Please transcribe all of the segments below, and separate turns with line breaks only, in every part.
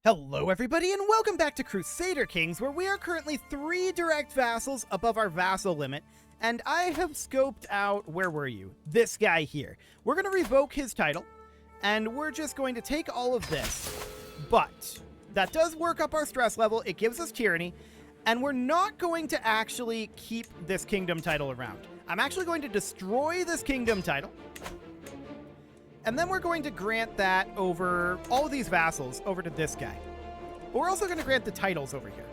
Hello everybody and welcome back to Crusader Kings, where we are currently 3 direct vassals above our vassal limit, and I have scoped out, where were you? This guy here. We're going to revoke his title, and we're just going to take all of this, but that does work up our stress level, it gives us tyranny, and we're not going to actually keep this kingdom title around. I'm actually going to destroy this kingdom title, and then we're going to grant that over all of these vassals over to this guy. But we're also going to grant the titles over here.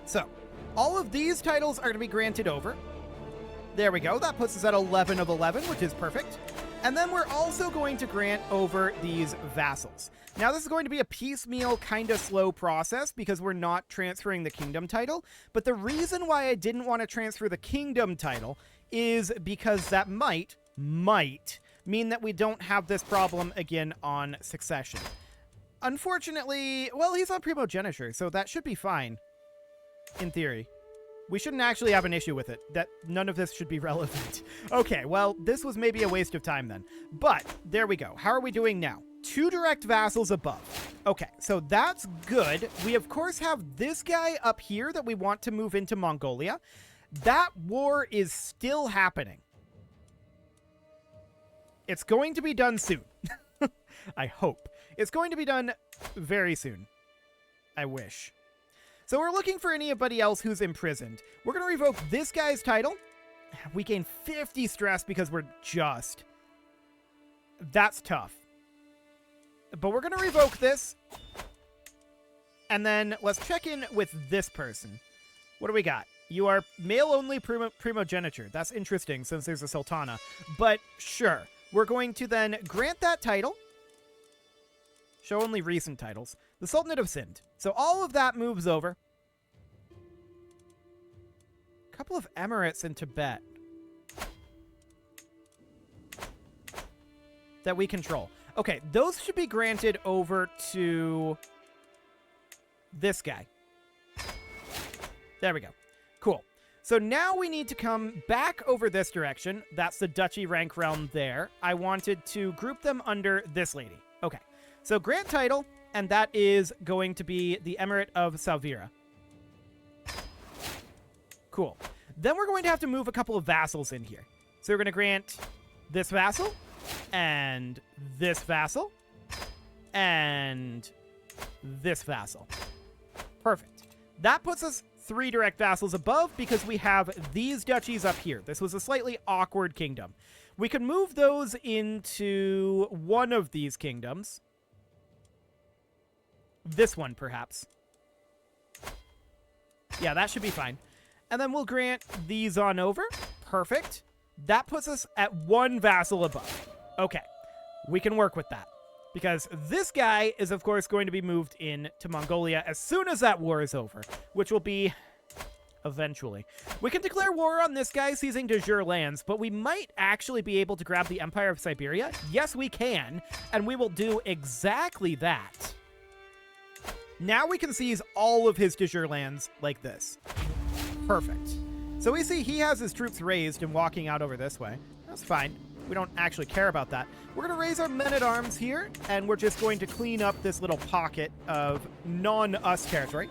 So, all of these titles are going to be granted over. There we go. That puts us at 11 of 11, which is perfect. And then we're also going to grant over these vassals. Now, this is going to be a piecemeal, kind of slow process because we're not transferring the kingdom title. But the reason why I didn't want to transfer the kingdom title is because that might mean that we don't have this problem again on succession. Unfortunately, well, he's on primogeniture, so that should be fine, in theory. We shouldn't actually have an issue with it. That none of this should be relevant. Okay, well, this was maybe a waste of time then. But, there we go. How are we doing now? 2 direct vassals above. Okay, so that's good. We, of course, have this guy up here that we want to move into Mongolia. That war is still happening. It's going to be done soon. I hope. It's going to be done very soon. I wish. So we're looking for anybody else who's imprisoned. We're going to revoke this guy's title. We gain 50 stress because we're just. That's tough. But we're going to revoke this. And then let's check in with this person. What do we got? You are male-only primogeniture. That's interesting since there's a sultana. But sure. We're going to then grant that title. Show only recent titles. The Sultanate of Sind. So all of that moves over. A couple of emirates in Tibet that we control. Okay, those should be granted over to this guy. There we go. Cool. So now we need to come back over this direction. That's the duchy rank realm there. I wanted to group them under this lady. Okay. So grant title, and that is going to be the Emirate of Salvira. Cool. Then we're going to have to move a couple of vassals in here. So we're going to grant this vassal, and this vassal, and this vassal. Perfect. That puts us 3 direct vassals above because we have these duchies up here. This was a slightly awkward kingdom. We could move those into one of these kingdoms. This one, perhaps. Yeah, that should be fine. And then we'll grant these on over. Perfect. That puts us at 1 vassal above. Okay, we can work with that. Because this guy is, of course, going to be moved into Mongolia as soon as that war is over, which will be eventually. We can declare war on this guy seizing de jure lands, but we might actually be able to grab the Empire of Siberia. Yes, we can, and we will do exactly that. Now we can seize all of his de jure lands like this. Perfect. So we see he has his troops raised and walking out over this way. That's fine. We don't actually care about that. We're going to raise our men-at-arms here, and we're just going to clean up this little pocket of non-us territory.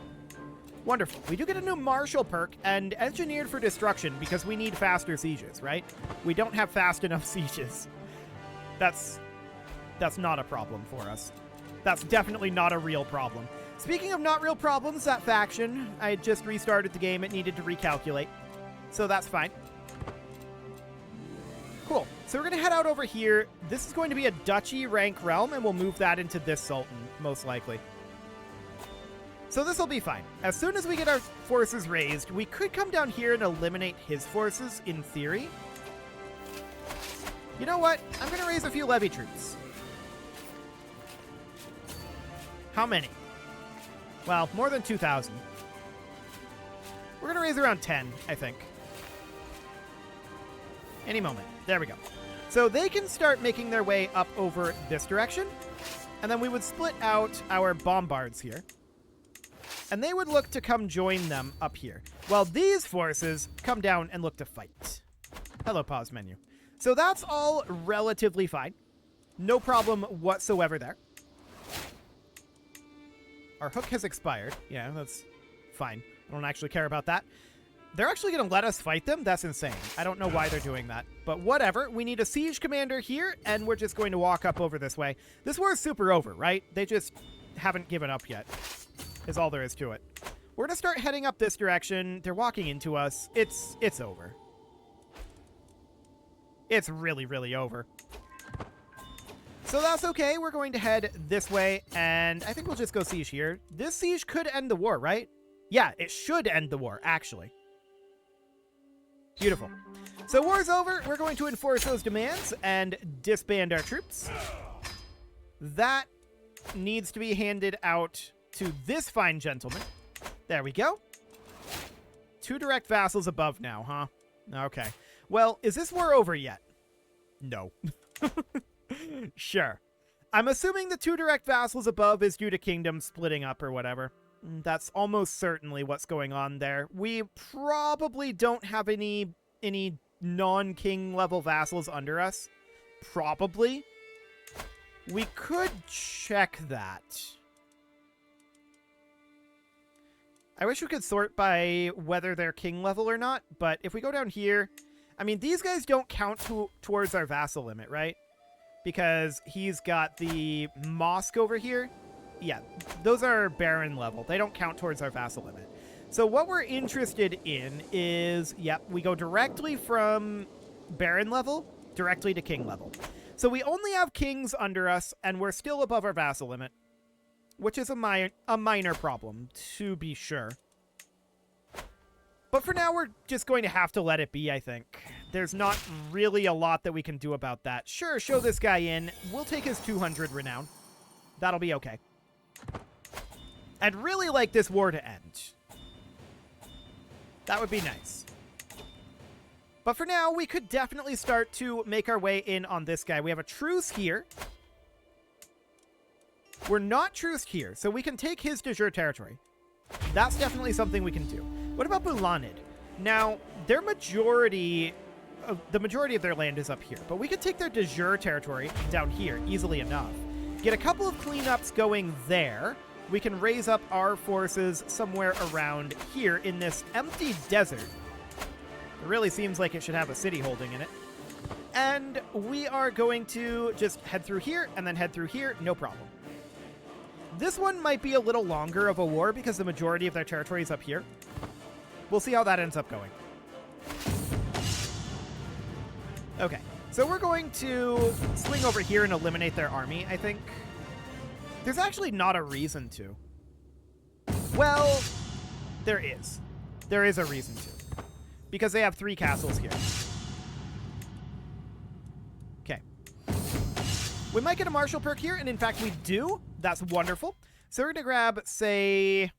Wonderful. We do get a new martial perk, and engineered for destruction, because we need faster sieges, right? We don't have fast enough sieges. That's not a problem for us. That's definitely not a real problem. Speaking of not real problems, that faction, I just restarted the game. It needed to recalculate, so that's fine. Cool. So we're going to head out over here. This is going to be a duchy rank realm, and we'll move that into this sultan, most likely. So this will be fine. As soon as we get our forces raised, we could come down here and eliminate his forces, in theory. You know what? I'm going to raise a few levy troops. How many? Well, more than 2,000. We're going to raise around 10, I think. Any moment. There we go. So they can start making their way up over this direction. And then we would split out our bombards here. And they would look to come join them up here. While these forces come down and look to fight. Hello, pause menu. So that's all relatively fine. No problem whatsoever there. Our hook has expired. Yeah, that's fine. I don't actually care about that. They're actually going to let us fight them? That's insane. I don't know why they're doing that. But whatever. We need a siege commander here, and we're just going to walk up over this way. This war is super over, right? They just haven't given up yet, is all there is to it. We're going to start heading up this direction. They're walking into us. It's over. It's really, really over. So that's okay. We're going to head this way, and I think we'll just go siege here. This siege could end the war, right? Yeah, it should end the war, actually. Beautiful. So war's over. We're going to enforce those demands and disband our troops. That needs to be handed out to this fine gentleman. There we go. 2 direct vassals above now, huh? Okay. Well, is this war over yet? No. Sure. I'm assuming the 2 direct vassals above is due to kingdoms splitting up or whatever. That's almost certainly what's going on there. We probably don't have any non-king level vassals under us. Probably. We could check that. I wish we could sort by whether they're king level or not, but if we go down here, I mean, these guys don't count towards our vassal limit, right? Because he's got the mosque over here. Yeah, those are baron level. They don't count towards our vassal limit. So what we're interested in is, yep, we go directly from baron level directly to king level. So we only have kings under us, and we're still above our vassal limit, which is a minor problem, to be sure. But for now, we're just going to have to let it be, I think. There's not really a lot that we can do about that. Sure, show this guy in. We'll take his 200 renown. That'll be okay. I'd really like this war to end. That would be nice. But for now, we could definitely start to make our way in on this guy. We have a truce here. We're not truced here, so we can take his de jure territory. That's definitely something we can do. What about Bulanid? Now, the majority of their land is up here, but we could take their de jure territory down here easily enough. Get a couple of cleanups going there. We can raise up our forces somewhere around here in this empty desert. It really seems like it should have a city holding in it. And we are going to just head through here and then head through here, no problem. This one might be a little longer of a war because the majority of their territory is up here. We'll see how that ends up going. Okay, so we're going to swing over here and eliminate their army, I think. There's actually not a reason to. Well, there is. There is a reason to. Because they have 3 castles here. Okay. We might get a martial perk here, and in fact we do. That's wonderful. So we're going to grab, say,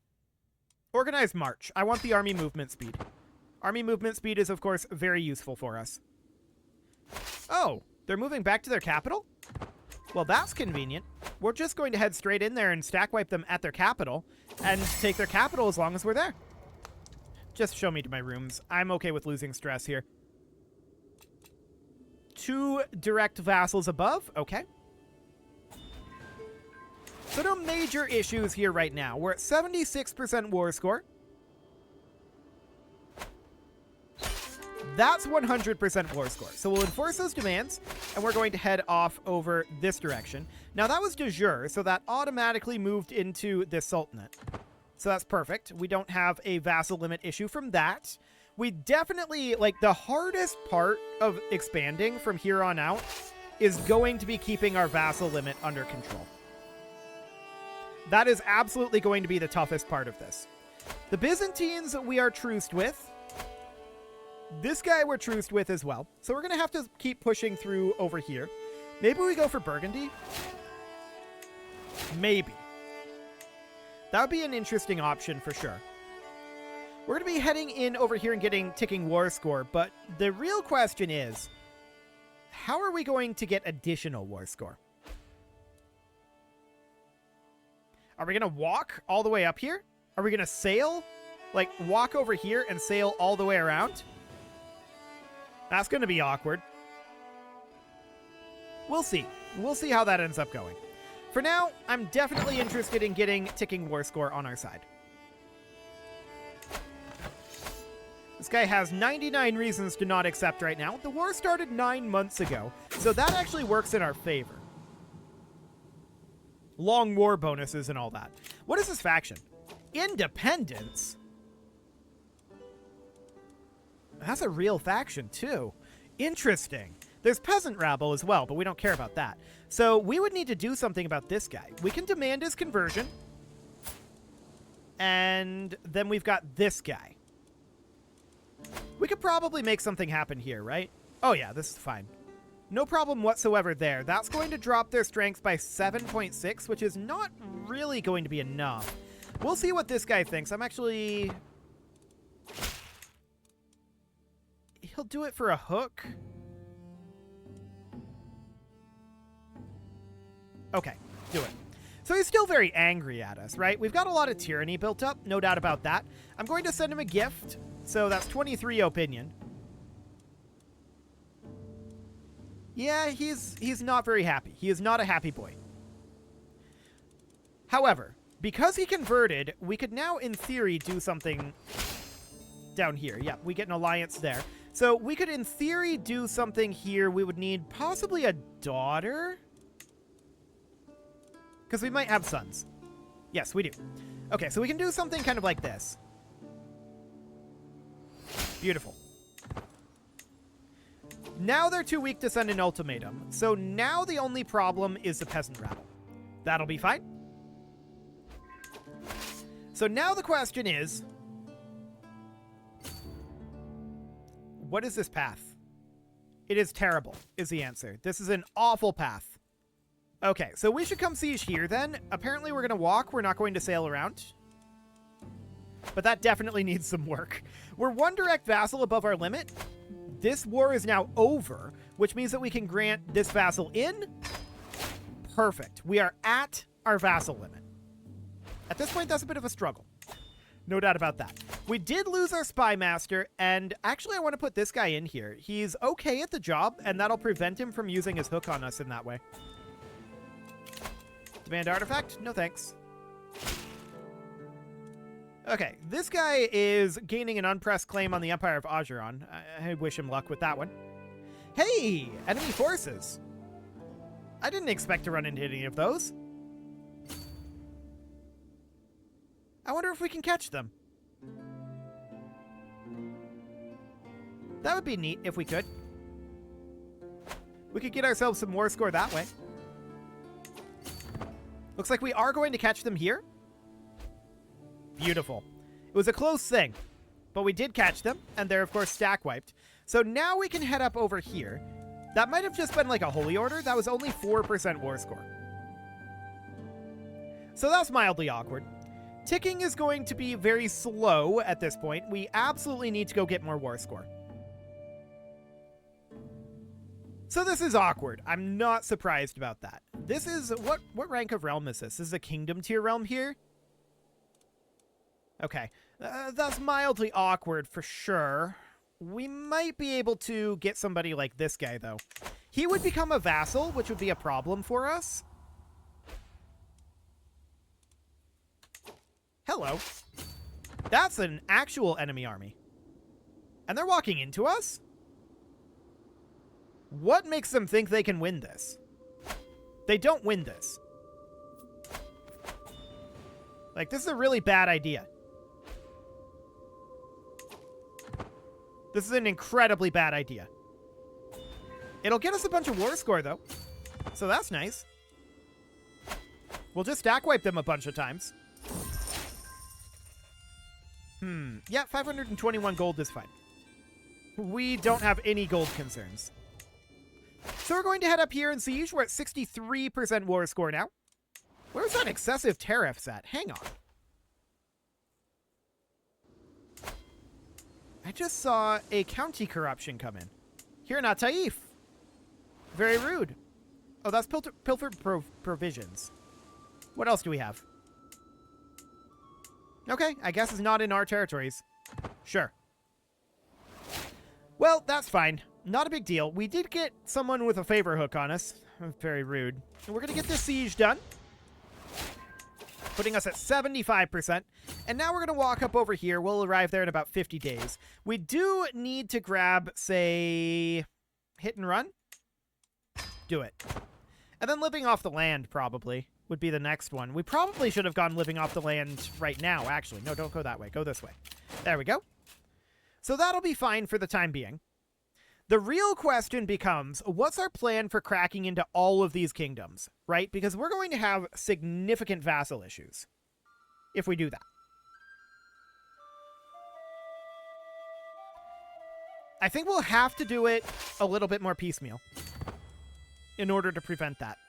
organized march. I want the army movement speed. Army movement speed is, of course, very useful for us. Oh, they're moving back to their capital? Well, that's convenient. We're just going to head straight in there and stack wipe them at their capital and take their capital as long as we're there. Just show me to my rooms. I'm okay with losing stress here. 2 direct vassals above. Okay. So no major issues here right now. We're at 76% war score. That's 100% war score. So we'll enforce those demands, and we're going to head off over this direction. Now, that was de jure, so that automatically moved into this sultanate. So that's perfect. We don't have a vassal limit issue from that. We definitely, like, the hardest part of expanding from here on out is going to be keeping our vassal limit under control. That is absolutely going to be the toughest part of this. The Byzantines we are truced with. This guy we're truced with as well. So we're going to have to keep pushing through over here. Maybe we go for Burgundy? Maybe. That would be an interesting option for sure. We're going to be heading in over here and getting ticking war score, but the real question is, how are we going to get additional war score? Are we going to walk all the way up here? Are we going to sail? Like, walk over here and sail all the way around? That's going to be awkward. We'll see. We'll see how that ends up going. For now, I'm definitely interested in getting ticking war score on our side. This guy has 99 reasons to not accept right now. The war started 9 months ago, so that actually works in our favor. Long war bonuses and all that. What is this faction? Independence? That's a real faction, too. Interesting. There's peasant rabble as well, but we don't care about that. So we would need to do something about this guy. We can demand his conversion. And then we've got this guy. We could probably make something happen here, right? Oh yeah, this is fine. No problem whatsoever there. That's going to drop their strength by 7.6, which is not really going to be enough. We'll see what this guy thinks. I'm actually... He'll do it for a hook. Okay, do it. So he's still very angry at us, right? We've got a lot of tyranny built up, no doubt about that. I'm going to send him a gift, so that's 23 opinion. Yeah, he's not very happy. He is not a happy boy. However, because he converted, we could now, in theory, do something down here. Yeah, we get an alliance there. So we could, in theory, do something here. We would need possibly a daughter. Because we might have sons. Yes, we do. Okay, so we can do something kind of like this. Beautiful. Now they're too weak to send an ultimatum. So now the only problem is the peasant rabble. That'll be fine. So now the question is, what is this path? It is terrible, is the answer. This is an awful path. Okay, so we should come siege here then. Apparently we're going to walk. We're not going to sail around. But that definitely needs some work. We're one direct vassal above our limit. This war is now over, which means that we can grant this vassal in. Perfect. We are at our vassal limit. At this point, that's a bit of a struggle. No doubt about that. We did lose our spy master, and actually I want to put this guy in here. He's okay at the job, and that'll prevent him from using his hook on us in that way. Demand artifact? No thanks. Okay, this guy is gaining an unpressed claim on the Empire of Ajuran. I wish him luck with that one. Hey, enemy forces. I didn't expect to run into any of those. I wonder if we can catch them. That would be neat if we could. We could get ourselves some more score that way. Looks like we are going to catch them here. Beautiful. It was a close thing, but we did catch them, and they're, of course, stack wiped. So now we can head up over here. That might have just been like a holy order. That was only 4% war score. So that's mildly awkward. Ticking is going to be very slow at this point. We absolutely need to go get more war score. So this is awkward. I'm not surprised about that. This is... What rank of realm is this? This is a kingdom tier realm here? Okay. That's mildly awkward for sure. We might be able to get somebody like this guy, though. He would become a vassal, which would be a problem for us. Hello. That's an actual enemy army. And they're walking into us? What makes them think they can win this? They don't win this. Like, this is a really bad idea. This is an incredibly bad idea. It'll get us a bunch of war score, though. So that's nice. We'll just stack wipe them a bunch of times. Yeah, 521 gold is fine. We don't have any gold concerns. So we're going to head up here and siege. We're at 63% war score now. Where's that excessive tariffs at? Hang on. I just saw a county corruption come in. Here in Ataif. Very rude. Oh, that's pilfered provisions. What else do we have? Okay, I guess it's not in our territories. Sure. Well, that's fine. Not a big deal. We did get someone with a favor hook on us. Very rude. And we're going to get this siege done. putting us at 75%. And now we're going to walk up over here. We'll arrive there in about 50 days. We do need to grab, say, hit and run. Do it. And then living off the land, probably, would be the next one. We probably should have gone living off the land right now, actually. No, don't go that way. Go this way. There we go. So that'll be fine for the time being. The real question becomes, what's our plan for cracking into all of these kingdoms, right? Because we're going to have significant vassal issues if we do that. I think we'll have to do it a little bit more piecemeal in order to prevent that.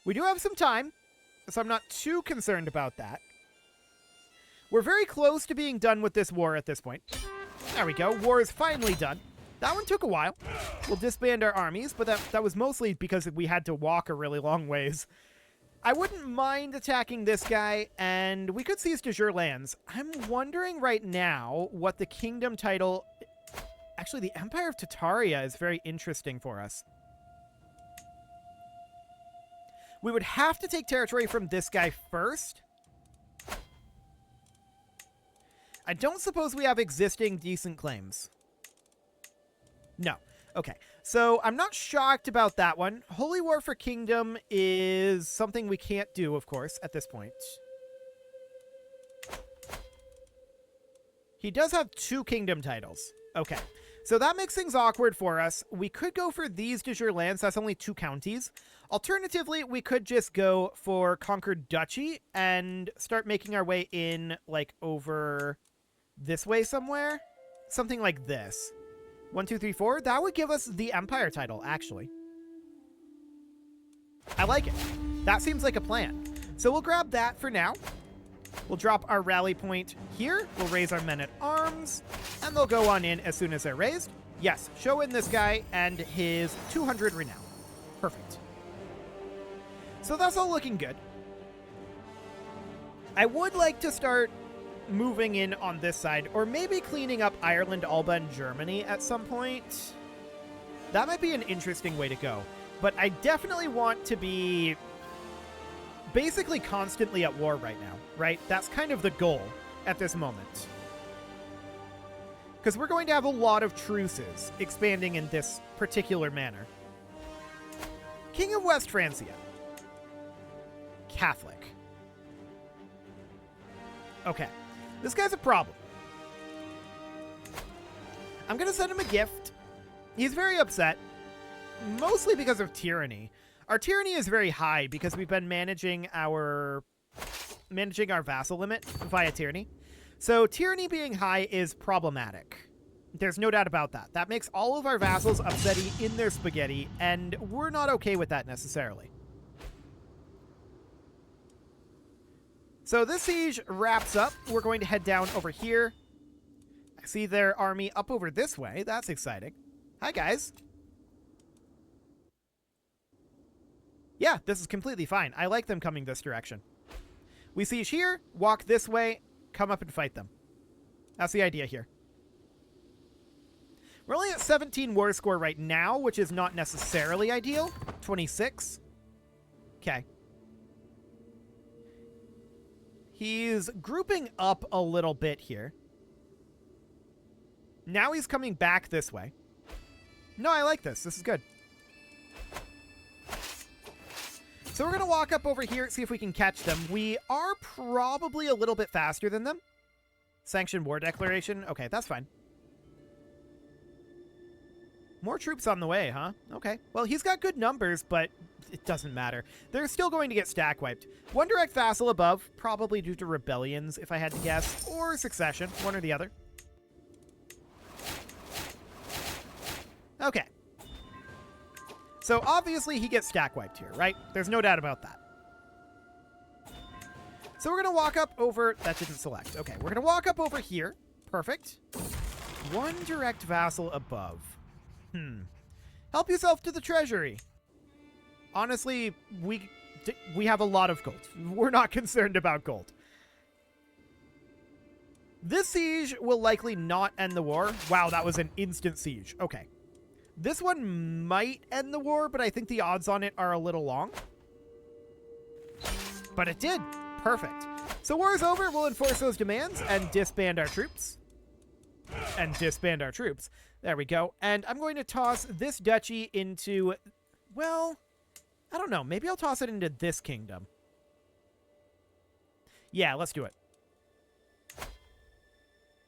We do have some time, so I'm not too concerned about that. We're very close to being done with this war at this point. There we go. War is finally done. That one took a while. We'll disband our armies, but that was mostly because we had to walk a really long ways. I wouldn't mind attacking this guy, and we could seize de jure lands. I'm wondering right now what the kingdom title... Actually, the Empire of Tartaria is very interesting for us. We would have to take territory from this guy first. I don't suppose we have existing decent claims. No. Okay. So I'm not shocked about that one. Holy War for Kingdom is something we can't do, of course, at this point. He does have 2 kingdom titles. Okay. So that makes things awkward for us. We could go for these de jure lands. That's only 2 counties. Alternatively, we could just go for Conquered Duchy and start making our way in, like, over this way somewhere. Something like this. 1, 2, 3, 4. That would give us the Empire title, actually. I like it. That seems like a plan. So we'll grab that for now. We'll drop our rally point here. We'll raise our men-at-arms. And they'll go on in as soon as they're raised. Yes, show in this guy and his 200 renown. Perfect. So that's all looking good. I would like to start moving in on this side, or maybe cleaning up Ireland, Alba, and Germany at some point. That might be an interesting way to go. But I definitely want to be basically constantly at war right now, right? That's kind of the goal at this moment. Because we're going to have a lot of truces expanding in this particular manner. King of West Francia. Catholic. Okay. This guy's a problem. I'm going to send him a gift. He's very upset. Mostly because of tyranny. Our tyranny is very high because we've been managing our vassal limit via tyranny. So tyranny being high is problematic. There's no doubt about that. That makes all of our vassals upsetty in their spaghetti, and we're not okay with that necessarily. So this siege wraps up. We're going to head down over here. I see their army up over this way. That's exciting. Hi, guys. Yeah, this is completely fine. I like them coming this direction. We siege here, walk this way, come up and fight them. That's the idea here. We're only at 17 war score right now, which is not necessarily ideal. 26. Okay. He's grouping up a little bit here. Now he's coming back this way. No, I like this. This is good. So we're going to walk up over here, see if we can catch them. We are probably a little bit faster than them. Sanctioned war declaration. Okay, that's fine. More troops on the way, huh? Okay. Well, he's got good numbers, but it doesn't matter. They're still going to get stack wiped. One direct vassal above, probably due to rebellions, if I had to guess, or succession, one or the other. Okay. So obviously he gets stack wiped here, right? There's no doubt about that. So we're going to walk up over... That didn't select. Okay, we're going to walk up over here. Perfect. One direct vassal above. Help yourself to the treasury. Honestly, we have a lot of gold. We're not concerned about gold. This siege will likely not end the war. Wow, that was an instant siege. Okay. This one might end the war, but I think the odds on it are a little long. But it did. Perfect. So war is over. We'll enforce those demands and disband our troops. There we go. And I'm going to toss this duchy into, well, I don't know. Maybe I'll toss it into this kingdom. Yeah, let's do it.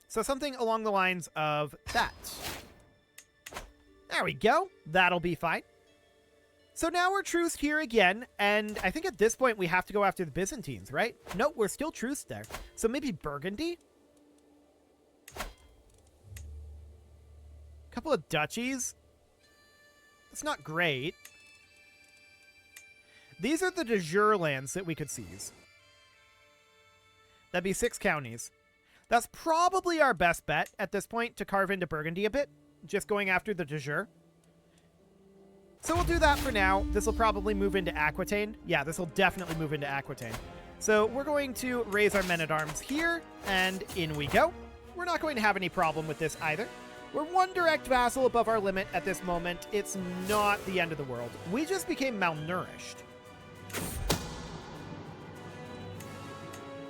So something along the lines of that. There we go. That'll be fine. So now we're truced here again, and I think at this point we have to go after the Byzantines, right? No, we're still truced there. So maybe Burgundy? Couple of duchies. That's not great. These are the de jure lands that we could seize. That'd be 6 counties. That's probably our best bet at this point, to carve into Burgundy a bit. Just going after the de jure. So we'll do that for now. This will probably move into Aquitaine. Yeah, this will definitely move into Aquitaine. So we're going to raise our men-at-arms here, and in we go. We're not going to have any problem with this either. We're 1 direct vassal above our limit at this moment. It's not the end of the world. We just became malnourished.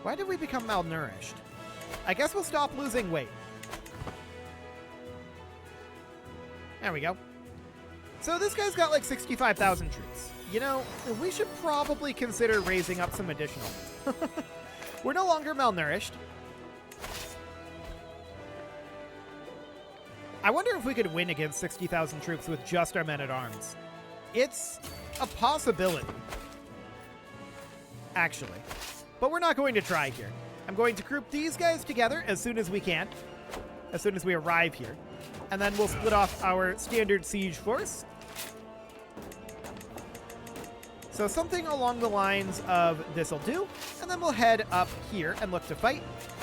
Why did we become malnourished? I guess we'll stop losing weight. There we go. So this guy's got like 65,000 troops. You know, we should probably consider raising up some additional. We're no longer malnourished. I wonder if we could win against 60,000 troops with just our men-at-arms. It's a possibility, actually. But we're not going to try here. I'm going to group these guys together as soon as we can, as soon as we arrive here. And then we'll split off our standard siege force. So something along the lines of this'll do, and then we'll head up here and look to fight.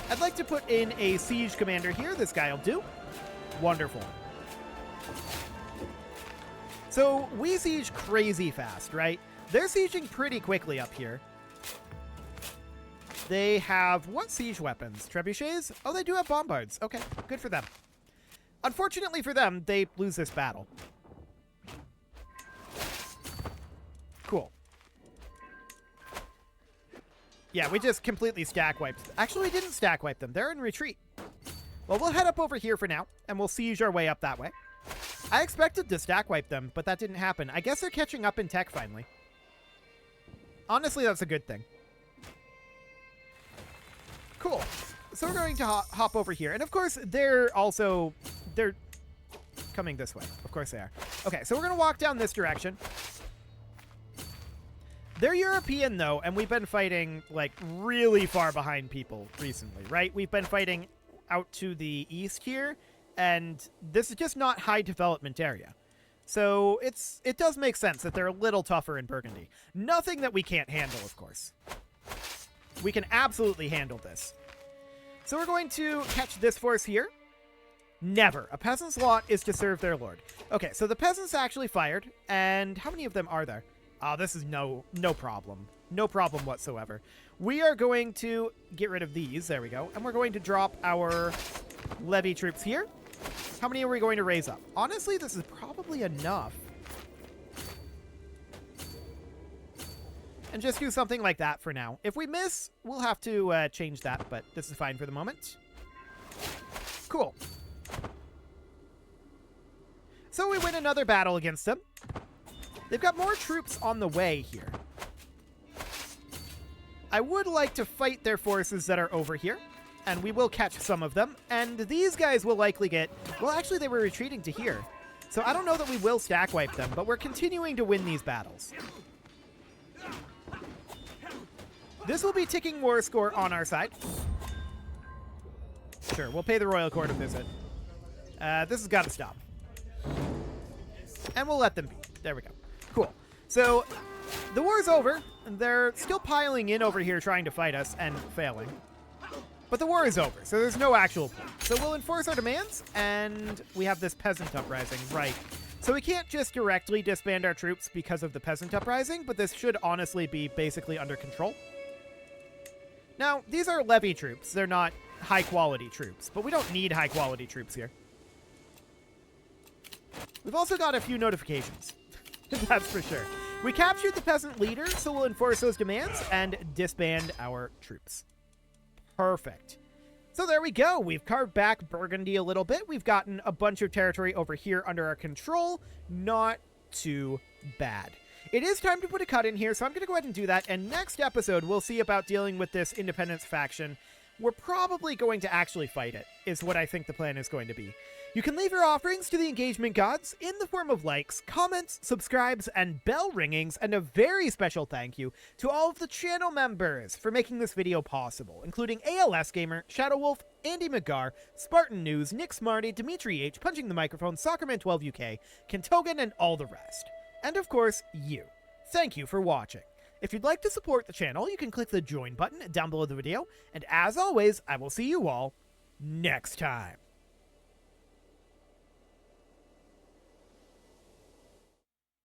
I'd like to put in a siege commander here. This guy'll do. Wonderful. So we siege crazy fast, right? They're sieging pretty quickly up here. They have what siege weapons? Trebuchets? Oh, they do have bombards. Okay, good for them. Unfortunately for them, they lose this battle. Cool. Yeah, we just completely stack wiped. Actually, we didn't stack wipe them. They're in retreat. Well, we'll head up over here for now, and we'll siege our way up that way. I expected to stack wipe them, but that didn't happen. I guess they're catching up in tech finally. Honestly, that's a good thing. Cool. So we're going to hop over here. And of course, they're coming this way. Of course they are. Okay, so we're going to walk down this direction. They're European, though, and we've been fighting, like, really far behind people recently, right? We've been fighting out to the east here, and this is just not high development area. So it does make sense that they're a little tougher in Burgundy. Nothing that we can't handle, of course. We can absolutely handle this. So we're going to catch this force here. Never. A peasant's lot is to serve their lord. Okay, so the peasants actually fired, and how many of them are there? Oh, this is no problem. No problem whatsoever. We are going to get rid of these. There we go. And we're going to drop our levy troops here. How many are we going to raise up? Honestly, this is probably enough. And just do something like that for now. If we miss, we'll have to change that, but this is fine for the moment. Cool. So we win another battle against them. They've got more troops on the way here. I would like to fight their forces that are over here, and we will catch some of them. And these guys will likely get... Well, actually, they were retreating to here. So I don't know that we will stack wipe them, but we're continuing to win these battles. This will be ticking war score on our side. Sure, we'll pay the royal court a visit. This has got to stop. And we'll let them be. There we go. Cool. So, the war's over. They're still piling in over here trying to fight us and failing. But the war is over, so there's no actual point. So we'll enforce our demands, and we have this peasant uprising. Right. So we can't just directly disband our troops because of the peasant uprising, but this should honestly be basically under control. Now, these are levy troops. They're not high-quality troops, but we don't need high-quality troops here. We've also got a few notifications. That's for sure. We captured the peasant leader, so we'll enforce those demands and disband our troops. Perfect. So there we go. We've carved back Burgundy a little bit. We've gotten a bunch of territory over here under our control. Not too bad. It is time to put a cut in here, so I'm going to go ahead and do that. And next episode, we'll see about dealing with this independence faction. We're probably going to actually fight it, is what I think the plan is going to be. You can leave your offerings to the engagement gods in the form of likes, comments, subscribes, and bell ringings, and a very special thank you to all of the channel members for making this video possible, including ALS Gamer, Shadow Wolf, Andy McGar, Spartan News, Nick Smarty, Dimitri H, Punching the Microphone, Soccerman12UK, Kentogan, and all the rest. And of course, you. Thank you for watching. If you'd like to support the channel, you can click the join button down below the video, and as always, I will see you all next time.